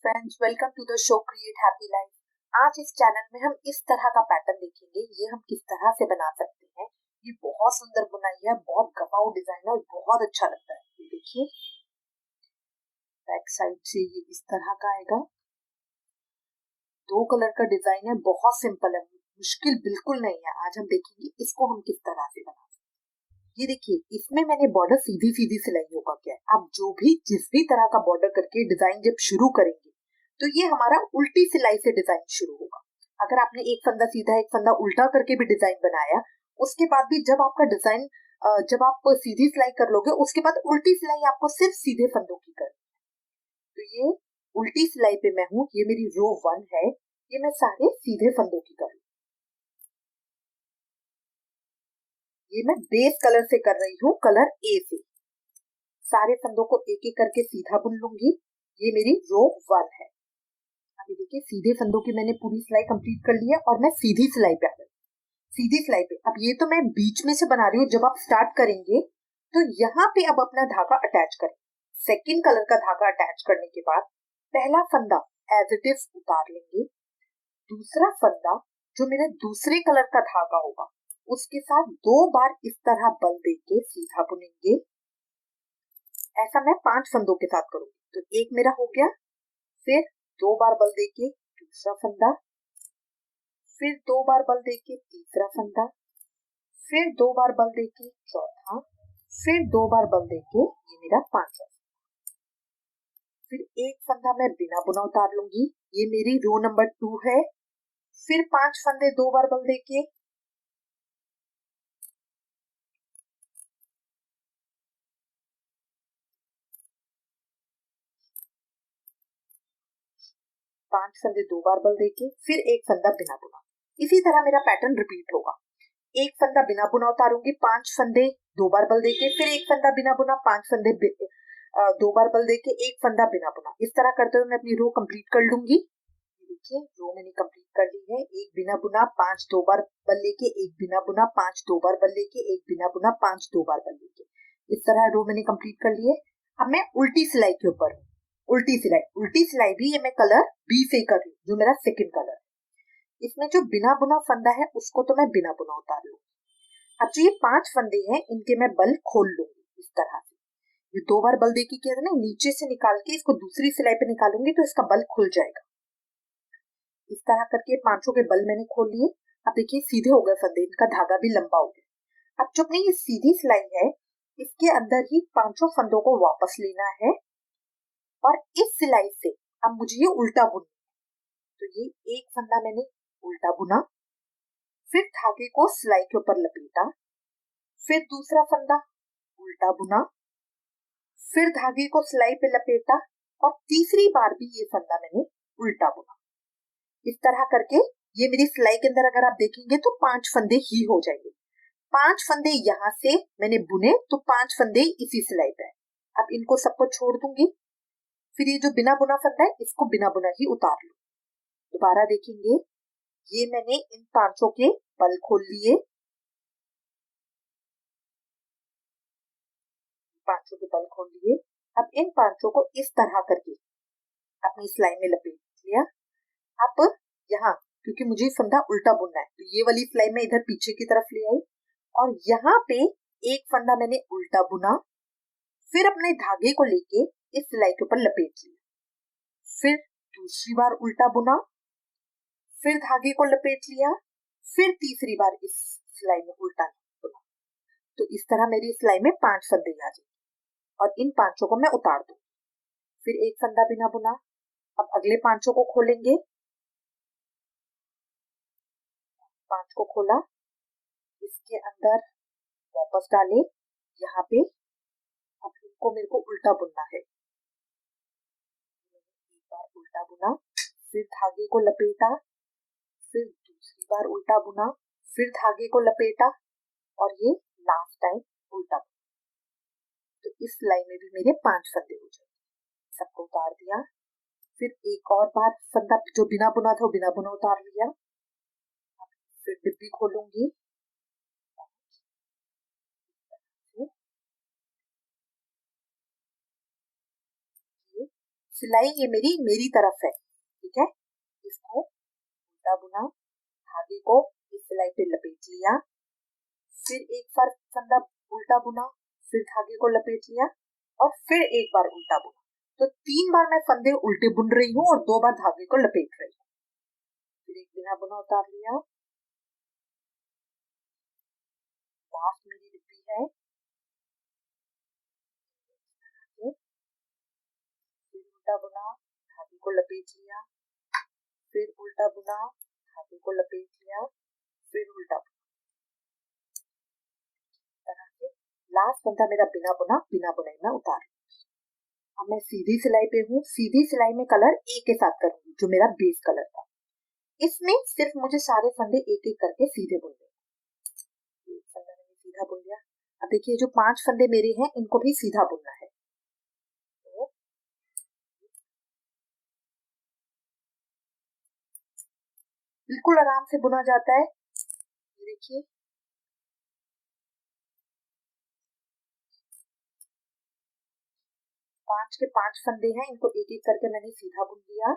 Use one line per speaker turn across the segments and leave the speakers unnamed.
Friends, welcome to the show create happy life. आज इस channel में हम इस तरह का पैटर्न देखेंगे। ये हम किस तरह से बना सकते हैं। ये बहुत सुंदर बुनाई है, बहुत गवाऊ डिजाइन है और बहुत अच्छा लगता है। ये देखिए, बैक साइड से ये इस तरह का आएगा। 2 कलर का डिजाइन है, बहुत सिंपल है, मुश्किल बिल्कुल नहीं है। आज हम देखेंगे इसको हम किस तरह से बना सकते हैं। ये देखिए, इसमें मैंने बॉर्डर सीधी सीधी सिलाई होगा क्या। आप जो भी जिस भी तरह का बॉर्डर करके डिजाइन जब शुरू करेंगे तो ये हमारा उल्टी सिलाई से डिजाइन शुरू होगा। अगर आपने एक फंदा सीधा एक फंदा उल्टा करके भी डिजाइन बनाया, उसके बाद भी जब आपका डिजाइन जब आप सीधी सिलाई कर लोगे, उसके बाद उल्टी सिलाई आपको सिर्फ सीधे फंदों की करनी है। तो ये उल्टी सिलाई पे मैं हूँ, ये मेरी रो 1 है। ये मैं सारे सीधे फंदों की कर रही हूँ। ये मैं बेस कलर से कर रही हूँ, कलर ए से। सारे फंदों को एक एक करके सीधा बुन लूंगी। ये मेरी रो 1 है। अभी देखिए, सीधे फंदों की मैंने पूरी सिलाई कंप्लीट कर ली है और मैं सीधी सिलाई पे आ गई। सीधी सिलाई पे अब ये तो मैं बीच में से बना रही हूँ। जब आप स्टार्ट करेंगे तो यहाँ पे अब अपना धागा अटैच करें। सेकंड कलर का धागा अटैच करने के बाद पहला फंदा एज इट इज उतार लेंगे। दूसरा फंदा जो मेरा दूसरे कलर का धागा होगा, उसके साथ 2 बार इस तरह बल देके सीधा बुनेंगे। ऐसा मैं 5 फंदों के साथ करूंगी। तो एक मेरा हो गया, फिर 2 बार बल देके दूसरा फंदा, फिर 2 बार बल देके तीसरा फंदा, फिर 2 बार बल देके चौथा, फिर 2 बार बल देके ये मेरा 5वां। फिर एक फंदा मैं बिना बुना उतार लूंगी। ये मेरी रो नंबर 2 है। फिर 5 फंदे 2 बार बल देके, पांच फंदे 2 बार बल देके, फिर एक फंदा बिना बुना। इसी तरह मेरा पैटर्न रिपीट होगा। एक फंदा बिना बुना उतारूंगी, 5 फंदे 2 बार बल देके, फिर एक फंदा बिना बुना, 5 फंदे 2 बार बल देके, एक फंदा बिना बुना। इस तरह करते हुए मैं अपनी रो कंप्लीट कर लूंगी। देखिए, रो मैंने कंप्लीट कर ली है। एक बिना बुना, 5 2 बार बल लेके, एक बिना बुना, 5 2 बार बल लेके, एक बिना बुना, 5 2 बार बल लेके। इस तरह रो मैंने कंप्लीट कर ली है। अब मैं उल्टी सिलाई के ऊपर हूँ। उल्टी सिलाई भी ये मैं कलर बी से कर रही हूँ, जो मेरा सेकंड कलर है। इसमें जो बिना बुना फंदा है उसको तो मैं बिना बुना उतार लूंगी। अब जो ये 5 फंदे हैं, इनके मैं बल खोल लूंगी इस तरह से। ये 2 बार बल देके किया था ना, नीचे से निकाल के इसको दूसरी सिलाई पे निकालूंगी तो इसका बल खुल जाएगा। इस तरह करके 5 के बल मैंने खोल लिए। अब देखिए, सीधे हो गए फंदे, इनका धागा भी लंबा हो गया। अब जो अपनी ये सीधी सिलाई है, इसके अंदर ही 5 फंदों को वापस लेना है और इस सिलाई से अब मुझे ये उल्टा बुनना है। तो ये एक फंदा मैंने उल्टा बुना, फिर धागे को सिलाई के ऊपर लपेटा, फिर दूसरा फंदा उल्टा बुना, फिर धागे को सिलाई पे लपेटा और तीसरी बार भी ये फंदा मैंने उल्टा बुना। इस तरह करके ये मेरी सिलाई के अंदर अगर आप देखेंगे तो 5 फंदे ही हो जाएंगे। 5 फंदे यहाँ से मैंने बुने तो 5 फंदे इसी सिलाई पे। अब इनको सबको छोड़ दूंगी। फिर ये जो बिना बुना फंदा है, इसको बिना बुना ही उतार लूं। दोबारा देखेंगे, ये मैंने इन 5 के बल खोल लिए, 5 के बल खोल लिए। अब इन 5 को इस तरह करके अपनी सिलाई में लपेट लिया। अब यहाँ, क्योंकि मुझे फंदा उल्टा बुनना है, तो ये वाली सिलाई में इधर पीछे की तरफ ले आई और यहाँ पे एक फंदा मैंने उल्टा बुना, फिर अपने धागे को लेके इस सिलाई के ऊपर लपेट लिया, फिर दूसरी बार उल्टा बुना, फिर धागे को लपेट लिया, फिर तीसरी बार इस सिलाई में उल्टा बुना। तो इस तरह मेरी सिलाई में 5 फंदे आ जाएंगे और इन 5 को मैं उतार दूं। फिर एक फंदा बिना बुना। अब अगले 5 को खोलेंगे। 5 को खोला, इसके अंदर वापस डाले यहाँ पे। अब इनको मेरे को उल्टा बुनना है। एक बार उल्टा बुना, फिर धागे को लपेटा, फिर दूसरी बार उल्टा बुना, फिर धागे को लपेटा और ये लास्ट टाइम उल्टा बुना। तो इस सिलाई में भी मेरे 5 फंदे हो जाएंगे। सबको उतार दिया। फिर एक और बार फंदा जो बिना बुना था वो बिना बुना उतार लिया। फिर डिब्बी खोलूंगी, सिलाई ये मेरी तरफ है, ठीक है। इसको उल्टा बुना, धागे को इस सिलाई पे लपेट लिया, फिर एक बार फंदा उल्टा बुना, फिर धागे को लपेट लिया और फिर एक बार उल्टा बुना। तो 3 बार मैं फंदे उल्टे बुन रही हूँ और 2 बार धागे को लपेट रही हूँ। फिर एक बिना बुना उतार लिया, लास्ट मेरी डिब्बी है, फिर उल्टा बुना, धागे को लपेट लिया, फिर उल्टा बुना, धागे को लपेट लिया, फिर उल्टा बुना। तरह से लास्ट फंदा मेरा बिना बुनाई में उतार। अब मैं सीधी सिलाई पे हूँ, सीधी सिलाई में कलर ए के साथ करूंगी जो मेरा बेस कलर था। इसमें सिर्फ मुझे सारे फंदे एक एक करके सीधे बुनने। एक फंदा मैंने सीधा बुन लिया। अब देखिए जो 5 फंदे मेरे हैं इनको भी सीधा बुनना है। तो बिल्कुल आराम से बुना जाता है। देखिए 5 के 5 फंदे हैं, इनको एक एक करके मैंने सीधा बुन लिया।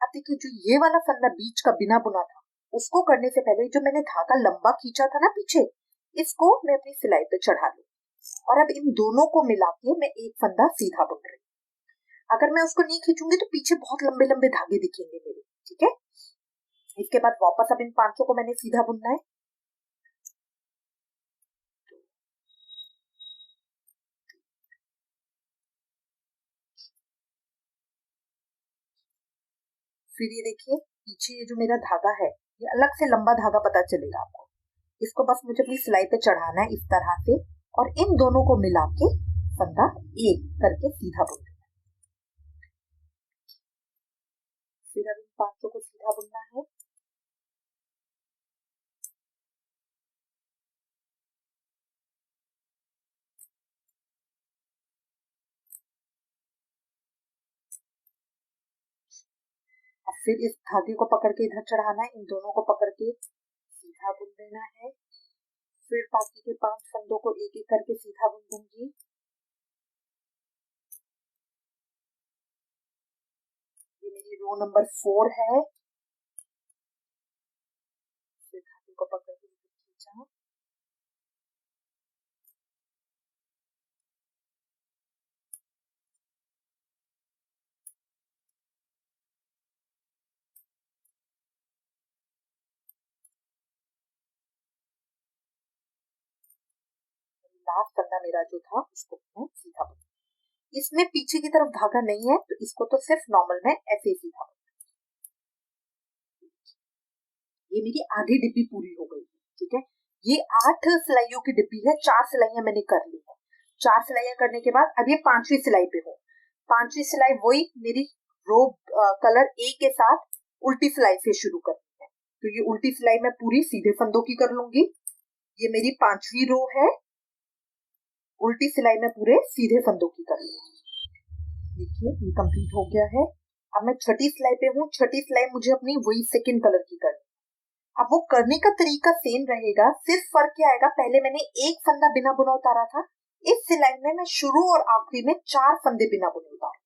अब देखिए जो ये वाला फंदा बीच का बिना बुना था, उसको करने से पहले जो मैंने धागा लंबा खींचा था ना पीछे, इसको मैं अपनी सिलाई पे चढ़ा लूं और अब इन दोनों को मिला के मैं एक फंदा सीधा बुन रही हूँ। अगर मैं उसको नहीं खींचूंगी तो पीछे बहुत लंबे लंबे धागे दिखेंगे मेरे, ठीक है। इसके बाद वापस अब इन 5 को मैंने सीधा बुनना है। फिर ये देखिए पीछे ये जो मेरा धागा है, ये अलग से लंबा धागा पता चलेगा आपको। इसको बस मुझे अपनी सिलाई पे चढ़ाना है इस तरह से और इन दोनों को मिला के फंदा एक करके सीधा बुन देना। फिर अब इन 5 को सीधा बुनना है। और फिर इस धागे को पकड़ के इधर चढ़ाना है, इन दोनों को पकड़ के सीधा बुन देना है। फिर बाकी के 5 फंदों को एक एक करके सीधा बुन दूंगी। ये मेरी रो नंबर 4 है। फिर धागे को पकड़ के खींचा, लास्ट फंदा मेरा जो था उसको मैं सीधा बुन। इसमें पीछे की तरफ धागा नहीं है तो इसको तो सिर्फ नॉर्मल में ऐसे ही सीधा बुन। ये मेरी आधी डिब्बी पूरी हो गई, ठीक है। ये 8 सिलाइयों की डिब्बी है, 4 सिलाइयां मैंने कर ली है। 4 सिलाइयां करने के बाद अब ये 5वीं सिलाई पे हूँ। 5वीं सिलाई वही मेरी रो कलर ए के साथ उल्टी सिलाई से शुरू करनी है। तो ये उल्टी सिलाई मैं पूरी सीधे फंदों की कर लूंगी। ये मेरी 5वीं रो है, उल्टी सिलाई में पूरे सीधे फंदों की कर लूंगी। देखिए ये कंप्लीट हो गया है। अब मैं 6ठी सिलाई पे हूँ। 6ठी सिलाई मुझे अपनी वही सेकंड कलर की करनी। अब वो करने का तरीका सेम रहेगा, सिर्फ फर्क क्या आएगा, पहले मैंने एक फंदा बिना बुना उतारा था, इस सिलाई में मैं शुरू और आखिरी में 4 फंदे बिना बुने उतारे।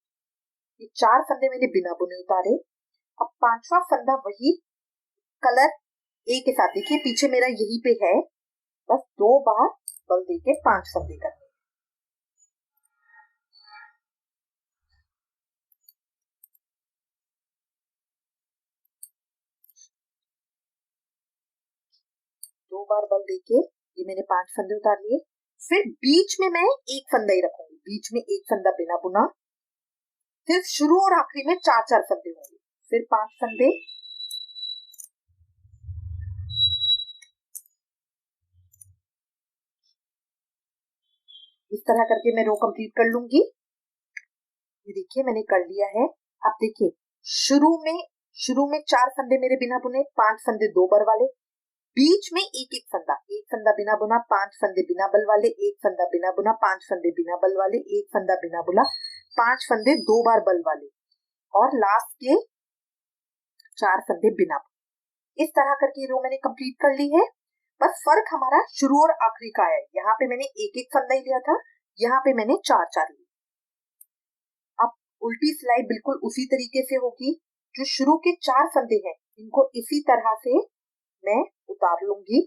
ये 4 फंदे मैंने बिना बुने उतारे। अब 5वां फंदा वही कलर ए के साथ, देखिए पीछे मेरा यही पे है, बस 2 बार बल देके 5 फंदे करने। दो बार बल देके ये मैंने 5 फंदे उतार लिए। फिर बीच में मैं एक फंदा ही रखूंगी, बीच में एक फंदा बिना बुना। फिर शुरू और आखिरी में 4 फंदे होंगे, फिर 5 फंदे। इस तरह करके मैं रो कंप्लीट कर लूंगी। ये देखिए मैंने कर लिया है। अब देखिए शुरू में 4 फंदे मेरे बिना बुने, 5 फंदे 2 बार वाले, बीच में एक फंदा बिना बुना, 5 फंदे बिना बल वाले, एक फंदा बिना बुना, 5 फंदे बिना बल वाले, एक फंदा बिना बुना, 5 फंदे 2 बार बल वाले और लास्ट के 4 फंदे बिना बुने। इस तरह करके रो मैंने कंप्लीट कर ली है। बस फर्क हमारा शुरू और आखिरी का है। यहाँ पे मैंने एक एक फंदा ही लिया था, यहाँ पे मैंने 4 लिया। उल्टी सिलाई बिल्कुल उसी तरीके से होगी। जो शुरू के 4 फंदे हैं इनको इसी तरह से मैं उतार लूंगी।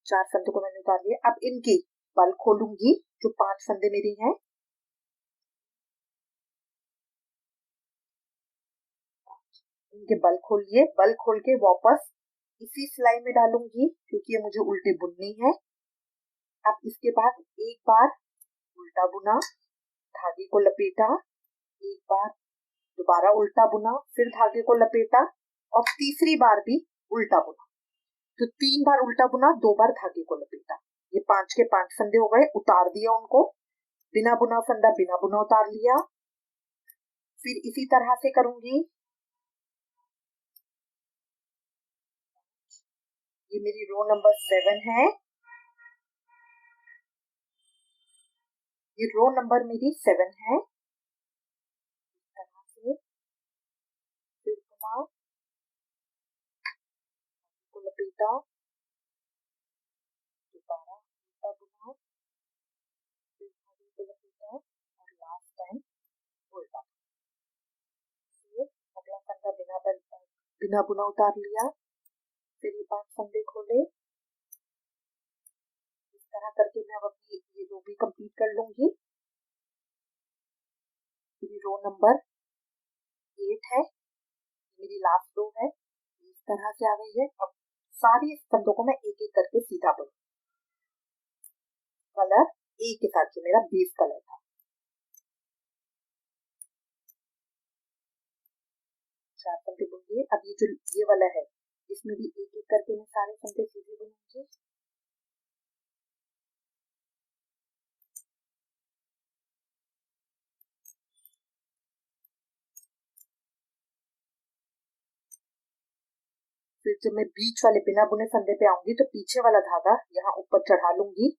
4 फंदों को मैंने उतार लिया। अब इनके बल खोलूंगी, जो 5 फंदे मेरी हैं। इनके बल खोलिए, बल खोल के वापस इसी सिलाई में डालूंगी क्योंकि ये मुझे उल्टी बुननी है। अब इसके बाद एक बार उल्टा बुना, धागे को लपेटा, एक बार दोबारा उल्टा बुना, फिर धागे को लपेटा और तीसरी बार भी उल्टा बुना। तो 3 बार उल्टा बुना, 2 बार धागे को लपेटा। ये 5 के 5 फंदे हो गए, उतार दिया उनको। बिना बुना फंदा बिना बुना उतार लिया। फिर इसी तरह से करूंगी। ये मेरी रो नंबर 7 है। ये रो नंबर मेरी 7 है। इस तरह से फिर बुना, को लपेटा, दोबारा उल्टा बुना, फिर धागे को लपेटा और लास्ट टाइम उल्टा। फिर अगला फंदा बिना बुना उतार लिया। फिर ये 5 फंदे खोले। इस तरह करके मैं अपनी ये रो भी कंप्लीट कर लूंगी। मेरी रो नंबर 8 है, मेरी लास्ट रो है। इस तरह से आ गई है। अब सारी फंदों को मैं एक एक करके सीधा बुनूं। कलर ए के साथ, जो मेरा बेस कलर था। 4 फंदे बुन लिए। अब ये जो ये वाला है, इसमें भी एक एक करके मैं सारे फंदे सीधे बुनूंगी। फिर जब मैं बीच वाले बिना बुने फंदे पे आऊंगी तो पीछे वाला धागा यहाँ ऊपर चढ़ा लूंगी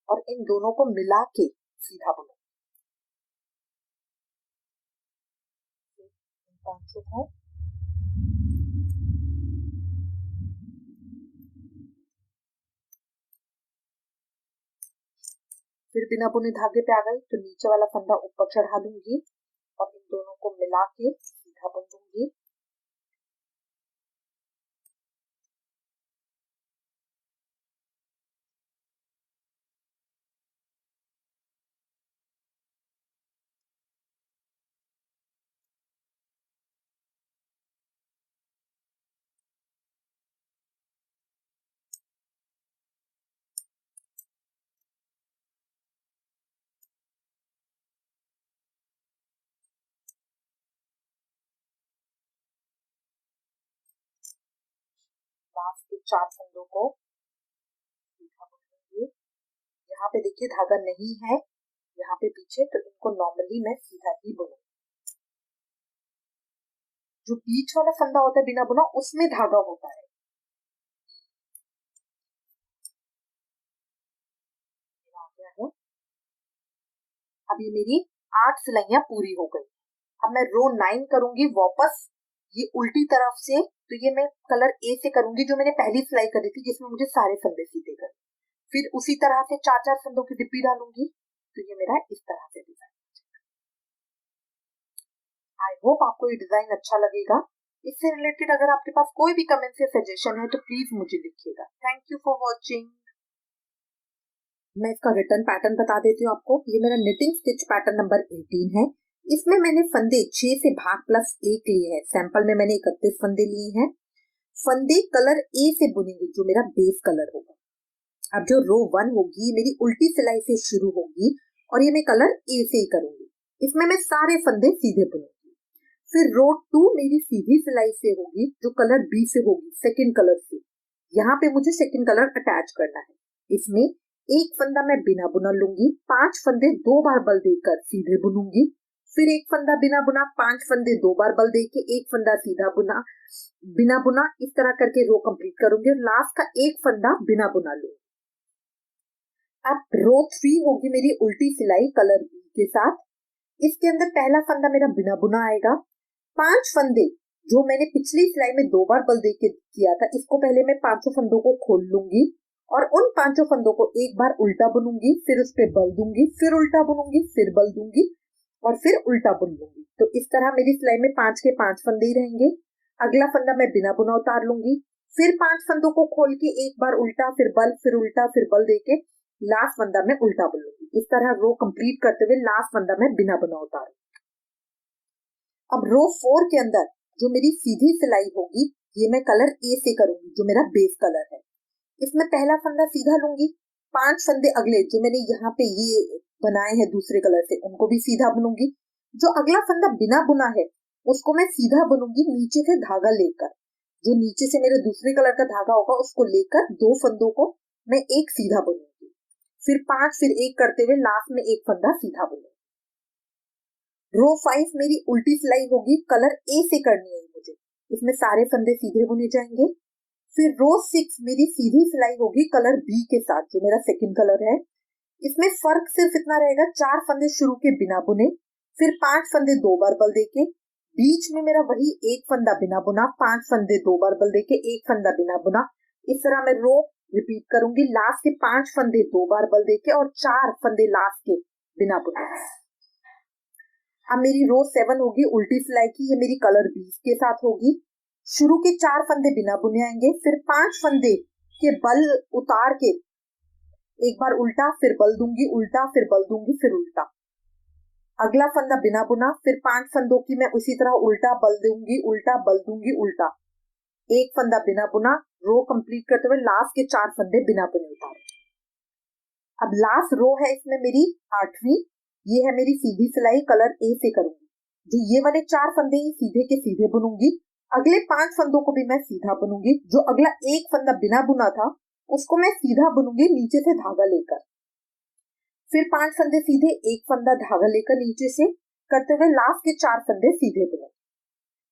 और इन दोनों को मिला के सीधा बुनूंगी। 5 को फिर बिना बुने धागे पे आ गई तो नीचे वाला फंदा ऊपर चढ़ा लूंगी और इन दोनों को मिला के सीधा बुन दूंगी। लास्ट के 4 फंदों को सीधा बुन लूंगी। यहाँ पे देखिए धागा नहीं है यहाँ पे पीछे, तो इनको नॉर्मली मैं सीधा ही बुनूंगी। जो बीच वाला फंदा होता है बिना बुना, उसमें धागा होता है। अब ये मेरी 8 सिलाइयां पूरी हो गई। अब मैं रो 9 करूंगी वापस ये उल्टी तरफ से। तो ये मैं कलर ए से करूंगी, जो मैंने पहली सिलाई करी थी जिसमें मुझे सारे फंदे सीधे करने। फिर उसी तरह से 4-4 फंदों की डिब्बी डालूंगी। तो ये मेरा इस तरह से डिजाइन। आई होप आपको ये डिजाइन अच्छा लगेगा। इससे रिलेटेड अगर आपके पास कोई भी कमेंट या सजेशन है तो प्लीज मुझे लिखिएगा। Thank you for watching. मैं इसका रिटर्न पैटर्न बता देती हूँ आपको। ये मेरा निटिंग स्टिच पैटर्न नंबर 18 है। इसमें मैंने फंदे 6 से भाग प्लस 1 लिए हैं। सैंपल में मैंने 31 फंदे लिए हैं। फंदे कलर ए से बुनेंगे, जो मेरा बेस कलर होगा। अब जो रो 1 होगी मेरी उल्टी सिलाई से शुरू होगी और ये मैं कलर ए से ही करूंगी। इसमें मैं सारे फंदे सीधे बुनूंगी। फिर रो 2 मेरी सीधी सिलाई से होगी, जो कलर बी से होगी, सेकेंड कलर से। यहाँ पे मुझे सेकेंड कलर अटैच करना है। इसमें एक फंदा मैं बिना बुना लूंगी, 5 फंदे 2 बार बल देकर सीधे बुनूंगी। फिर एक फंदा बिना बुना, 5 फंदे 2 बार बल देके एक फंदा सीधा बुना, बिना बुना। इस तरह करके रो कंप्लीट करूंगी और लास्ट का एक फंदा बिना बुना लूंगी। अब रो 3 होगी मेरी उल्टी सिलाई कलर बी के साथ। इसके अंदर पहला फंदा मेरा बिना बुना आएगा। 5 फंदे जो मैंने पिछली सिलाई में 2 बार बल देके किया था, इसको पहले मैं 5 फंदों को खोल लूंगी और उन 5 फंदों को एक बार उल्टा बुनूंगी, फिर उस पे बल दूंगी, फिर उल्टा बुनूंगी, फिर बल दूंगी। और फिर उल्टा बुन लूंगी। तो इस तरह मेरी सिलाई में 5 के 5 फंदे ही रहेंगे। अगला फंदा मैं बिना बुना उतार लूंगी, फिर 5 फंदों को खोल के एक बार उल्टा, फिर बल, फिर उल्टा, फिर बल देके लास्ट फंदा में उल्टा बुन लूंगी। इस तरह रो कंप्लीट करते हुए लास्ट फंदा में बिना बुना उतारूंगी। अब रो 4 के अंदर जो मेरी सीधी सिलाई होगी ये मैं कलर ए से करूंगी, जो मेरा बेस कलर है। इसमें पहला फंदा सीधा लूंगी, 5 फंदे अगले जो मैंने यहाँ पे ये बनाए हैं दूसरे कलर से उनको भी सीधा बुनूंगी। जो अगला फंदा बिना बुना है उसको मैं सीधा बुनूंगी नीचे से धागा लेकर। जो नीचे से मेरे दूसरे कलर का धागा होगा उसको लेकर 2 फंदों को मैं एक सीधा बुनूंगी, फिर 5 फिर 1 करते हुए लास्ट में एक फंदा सीधा बुनूंगी। रो 5 मेरी उल्टी सिलाई होगी, कलर ए से करनी है मुझे। इसमें सारे फंदे सीधे बुने जाएंगे। फिर रो 6 मेरी सीधी सिलाई होगी कलर बी के साथ, जो मेरा सेकंड कलर है। इसमें फर्क सिर्फ इतना रहेगा, 4 फंदे शुरू के बिना बुने, फिर 5 फंदे 2 बार बल देके, बीच में मेरा वही एक फंदा बिना बुना, 5 फंदे 2 बार बल देके, एक फंदा बिना बुना। इस तरह मैं रो रिपीट करूंगी। लास्ट के 5 फंदे 2 बार बल देके और 4 फंदे लास्ट के बिना बुने। अब मेरी रो 7 होगी उल्टी सिलाई की, ये मेरी कलर 20 के साथ होगी। शुरू के 4 फंदे बिना बुने आएंगे, फिर 5 फंदे के बल उतार के एक बार उल्टा, फिर बल दूंगी, उल्टा, फिर बल दूंगी, फिर उल्टा। अगला फंदा बिना बुना, फिर 5 फंदों की मैं उसी तरह उल्टा बल दूंगी, उल्टा बल दूंगी, उल्टा, एक फंदा बिना बुना। रो कंप्लीट करते हुए लास्ट के 4 फंदे बिना बुने उतारे। अब लास्ट रो है इसमें मेरी 8वीं, ये है मेरी सीधी सिलाई, कलर ए से करूंगी। जो ये वाले 4 फंदे सीधे के सीधे बुनूंगी, अगले 5 फंदों को भी मैं सीधा बुनूंगी। जो अगला एक फंदा बिना बुना था उसको मैं सीधा बुनूंगी नीचे से धागा लेकर, फिर 5 फंदे सीधे, एक फंदा धागा लेकर नीचे से करते हुए लास्ट के 4 फंदे सीधे बुनूंगी।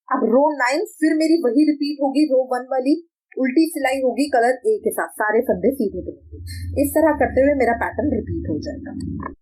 अब रो 9 फिर मेरी वही रिपीट होगी, रो 1 वाली उल्टी सिलाई होगी कलर ए के साथ, सारे फंदे सीधे बुनूंगी। इस तरह करते हुए मेरा पैटर्न रिपीट हो जाएगा।